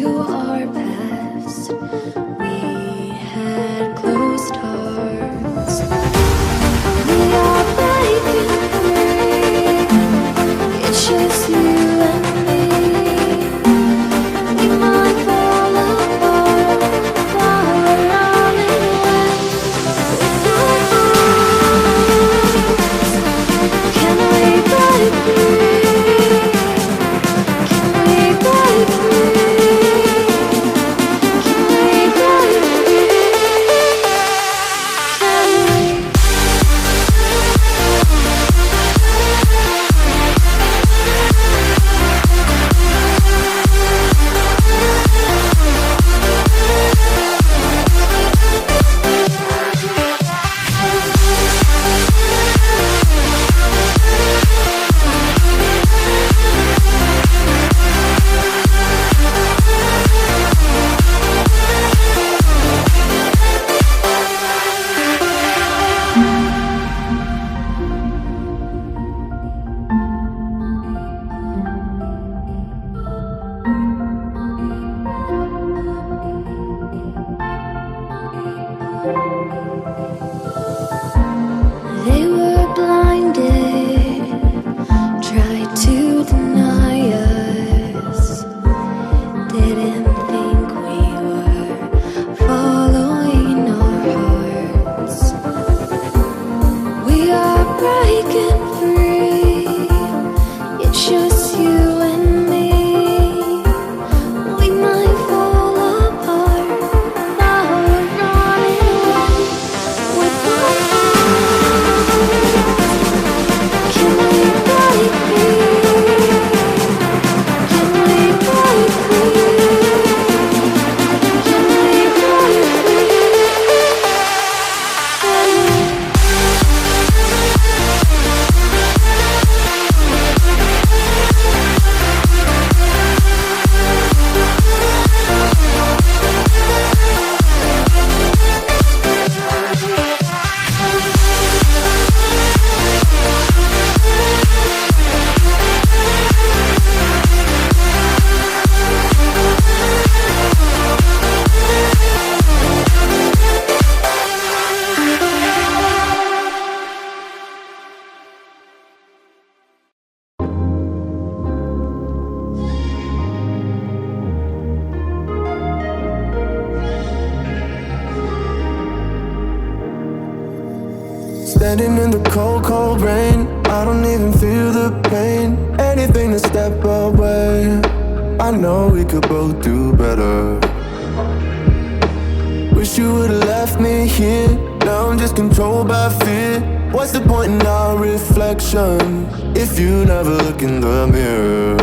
our past. We had closed hearts. We are breaking free. It's just you and me. We might fall apart, but we're running away with our hearts. Can we break free? Can we break free? Can we break free? Can we? They were blinded, tried to deny us, didn't think we were following our hearts. We are breaking free, it's just you and me. We might fall apart, now we're running away with our hearts. Can we break free? Can we break free? Can we break free? Can we? Standing in the cold, cold rain, I don't even feel the pain. Anything to step away, I know we could both do better. Wish you would've left me here, now I'm just controlled by fear. What's the point in our reflection, if you never look in the mirror?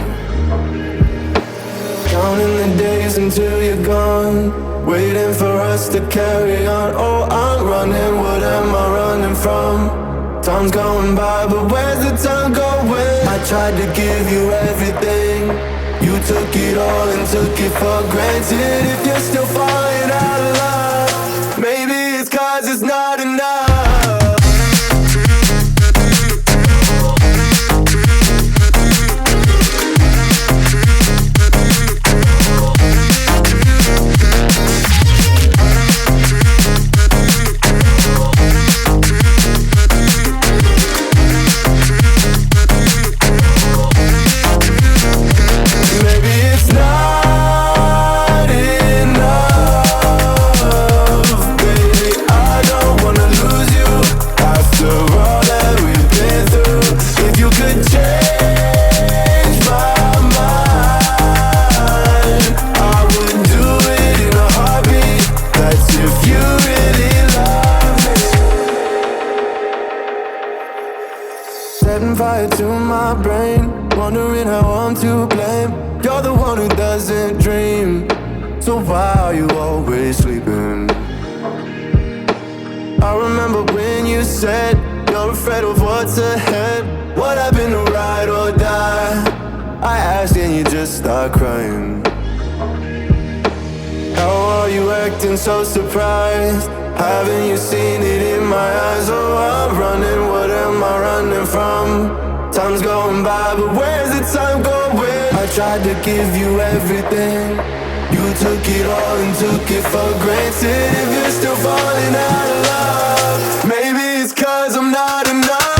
Counting the days until you're gone, waiting for us to carry on. Oh, I'm running, what am I running from? Time's going by, but where's the time going? I tried to give you everything, you took it all and took it for granted. If you're still falling out of love, maybe it's 'cause it's not enough. Maybe it's not enough, baby. I don't wanna lose you after all that we've been through. If you could change my mind, I would do it in a heartbeat. That's if you really love me. Setting fire to my brain, wondering how I'm to blame. You're the one who doesn't dream, so why are you always sleeping? I remember when you said you're afraid of what's ahead. What happened to ride or die? I asked and you just start crying. How are you acting so surprised? Haven't you seen it in my eyes? Oh, I'm running, what am I running from? Time's going by, but where's the time going? I tried to give you everything, You took it all and took it for granted. If you're still falling out of love, maybe it's 'cause I'm not enough.